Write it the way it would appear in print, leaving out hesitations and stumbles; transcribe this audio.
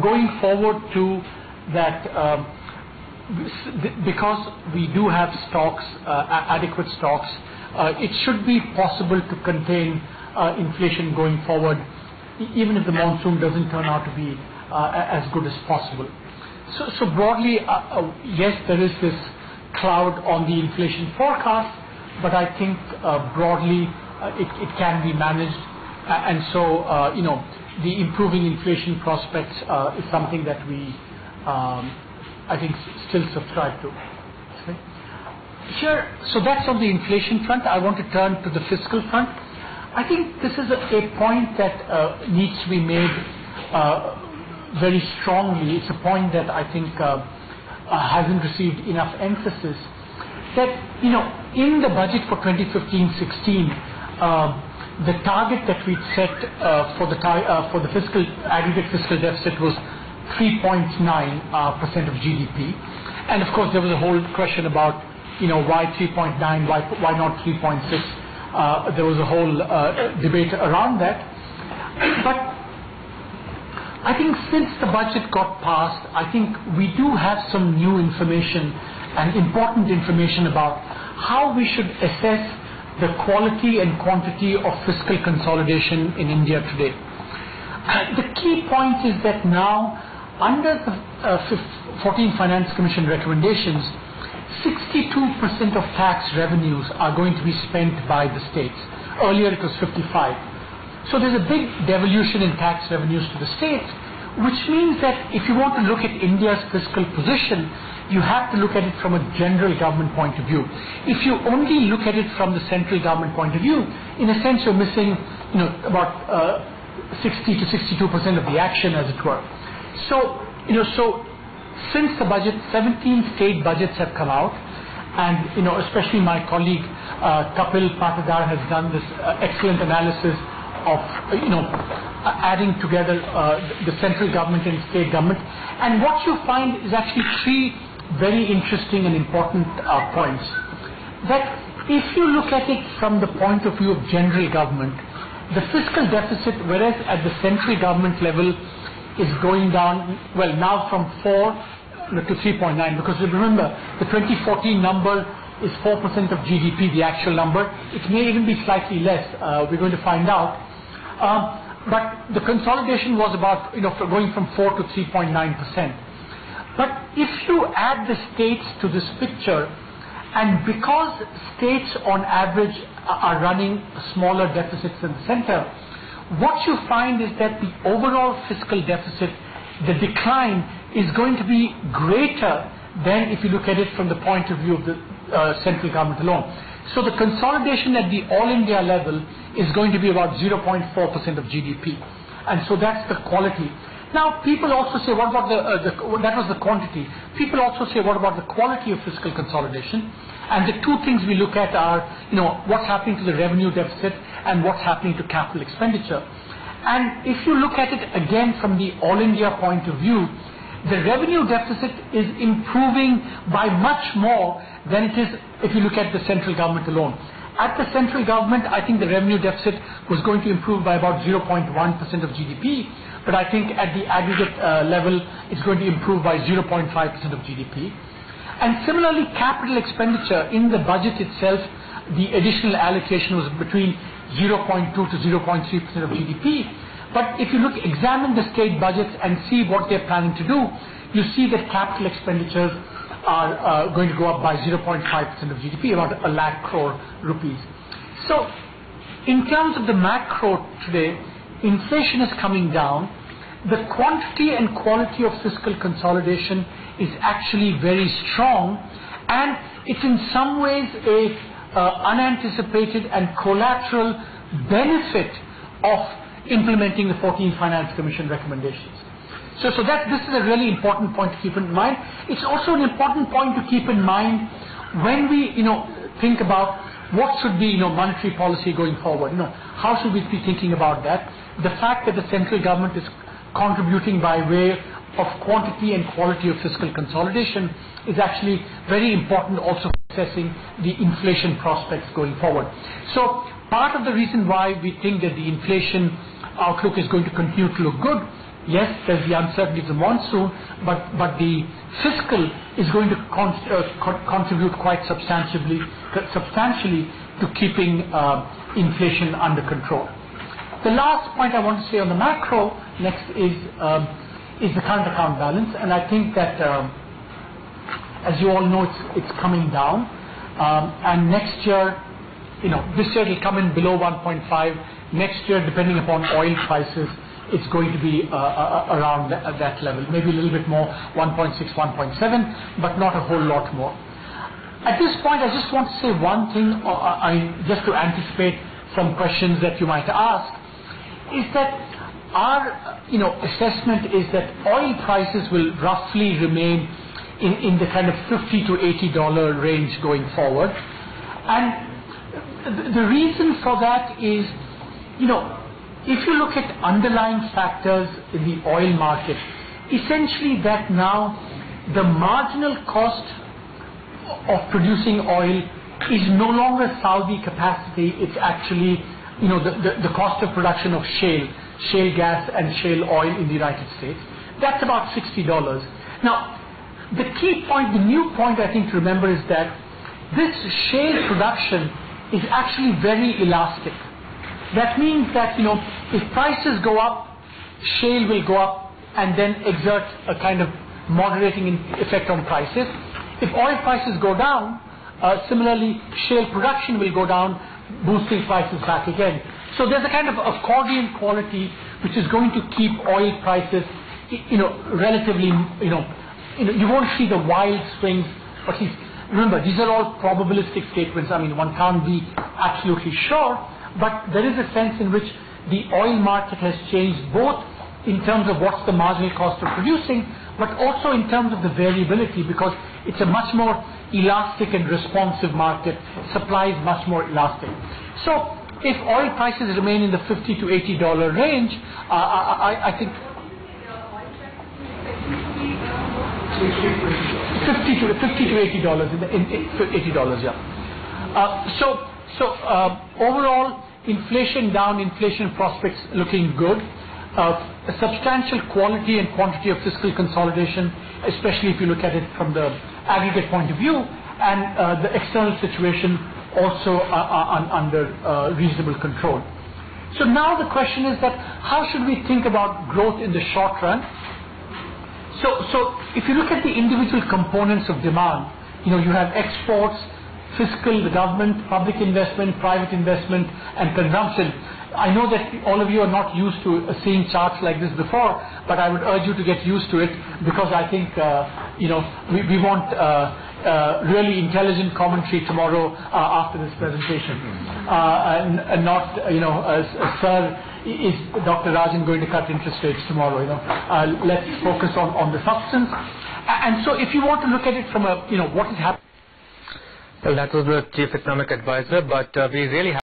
going forward to that, because we do have stocks, adequate stocks, it should be possible to contain inflation going forward, even if the monsoon doesn't turn out to be as good as possible. So broadly, yes, there is this cloud on the inflation forecast, but I think broadly it can be managed, and so the improving inflation prospects is something that we I think still subscribe to. Okay. Here, so that's on the inflation front. I want to turn to the fiscal front. I think this is a point that needs to be made very strongly. It's a point that I think hasn't received enough emphasis. That in the budget for 2015-16, the target that we'd set for the fiscal aggregate fiscal deficit was 3.9% of GDP, and of course there was a whole question about why 3.9, why not 3.6. There was a whole debate around that, but I think since the budget got passed, I think we do have some new information and important information about how we should assess the quality and quantity of fiscal consolidation in India today. The key point is that now, under the 14th Finance Commission recommendations, 62% of tax revenues are going to be spent by the states. Earlier it was 55. So there's a big devolution in tax revenues to the states, which means that if you want to look at India's fiscal position, you have to look at it from a general government point of view. If you only look at it from the central government point of view, in a sense you're missing about 60 to 62% of the action, as it were. So since the budget, 17 state budgets have come out, and especially my colleague Kapil Patadar has done this excellent analysis of adding together the central government and state government, and what you find is actually three very interesting and important points. That if you look at it from the point of view of general government, the fiscal deficit, whereas at the central government level is going down, well, now from 4 to 3.9, because remember the 2014 number is 4% of GDP, the actual number. It may even be slightly less. We're going to find out. But the consolidation was about going from 4 to 3.9%. But if you add the states to this picture, and because states on average are running smaller deficits than the center, what you find is that the overall fiscal deficit, the decline, is going to be greater than if you look at it from the point of view of the central government alone. So the consolidation at the all India level is going to be about 0.4% of GDP. And so that's the quality. Now people also say, what about that was the quantity. People also say, what about the quality of fiscal consolidation? And the two things we look at are, what's happening to the revenue deficit and what's happening to capital expenditure. And if you look at it again from the all India point of view, the revenue deficit is improving by much more than it is if you look at the central government alone. At the central government, I think the revenue deficit was going to improve by about 0.1% of GDP, but I think at the aggregate level, it's going to improve by 0.5% of GDP. And similarly, capital expenditure in the budget itself, the additional allocation was between 0.2 to 0.3% of GDP. But if you examine the state budgets and see what they're planning to do, you see that capital expenditures are going to go up by 0.5% of GDP, about 1 lakh crore rupees. So, in terms of the macro today, inflation is coming down. The quantity and quality of fiscal consolidation is actually very strong, and it's in some ways a unanticipated and collateral benefit of implementing the 14th Finance Commission recommendations. So this is a really important point to keep in mind. It's also an important point to keep in mind when we think about what should be monetary policy going forward. How should we be thinking about that? The fact that the central government is contributing by way of quantity and quality of fiscal consolidation is actually very important also for assessing the inflation prospects going forward. So part of the reason why we think that the inflation outlook is going to continue to look good Yes, there's the uncertainty of the monsoon, but the fiscal is going to contribute quite substantially to keeping inflation under control. The last point I want to say on the macro next is the current account balance, and I think that as you all know, it's coming down, and next year, this year it will come in below 1.5. Next year, depending upon oil prices, it's going to be around that level, maybe a little bit more, 1.6, 1.7, but not a whole lot more. At this point, I just want to say one thing, just to anticipate some questions that you might ask, is that our assessment is that oil prices will roughly remain in the kind of $50 to $80 range going forward. And the reason for that is, if you look at underlying factors in the oil market, essentially that now the marginal cost of producing oil is no longer Saudi capacity, it's actually the cost of production of shale gas and shale oil in the United States. That's about $60. Now, the key point, the new point I think to remember is that this shale production is actually very elastic. That means that, if prices go up, shale will go up and then exert a kind of moderating effect on prices. If oil prices go down, similarly, shale production will go down, boosting prices back again. So there's a kind of accordion quality which is going to keep oil prices, relatively, you won't see the wild swings, but remember, these are all probabilistic statements. I mean, one can't be absolutely sure, but there is a sense in which the oil market has changed both in terms of what's the marginal cost of producing, but also in terms of the variability, because it's a much more elastic and responsive market. Supply is much more elastic. So if oil prices remain in the $50 to $80 range, I think $50 to $80 $80, yeah. So overall, inflation down, inflation prospects looking good. A substantial quality and quantity of fiscal consolidation, especially if you look at it from the aggregate point of view, and the external situation also under reasonable control. So now the question is that how should we think about growth in the short run? So if you look at the individual components of demand, you have exports, fiscal, the government, public investment, private investment, and consumption. I know that all of you are not used to seeing charts like this before, but I would urge you to get used to it, because I think we want really intelligent commentary tomorrow after this presentation, and not sir, is Dr. Rajan going to cut interest rates tomorrow? Let's focus on the substance. And so if you want to look at it from a what is happening. Well, that was the Chief Economic Advisor, but we really have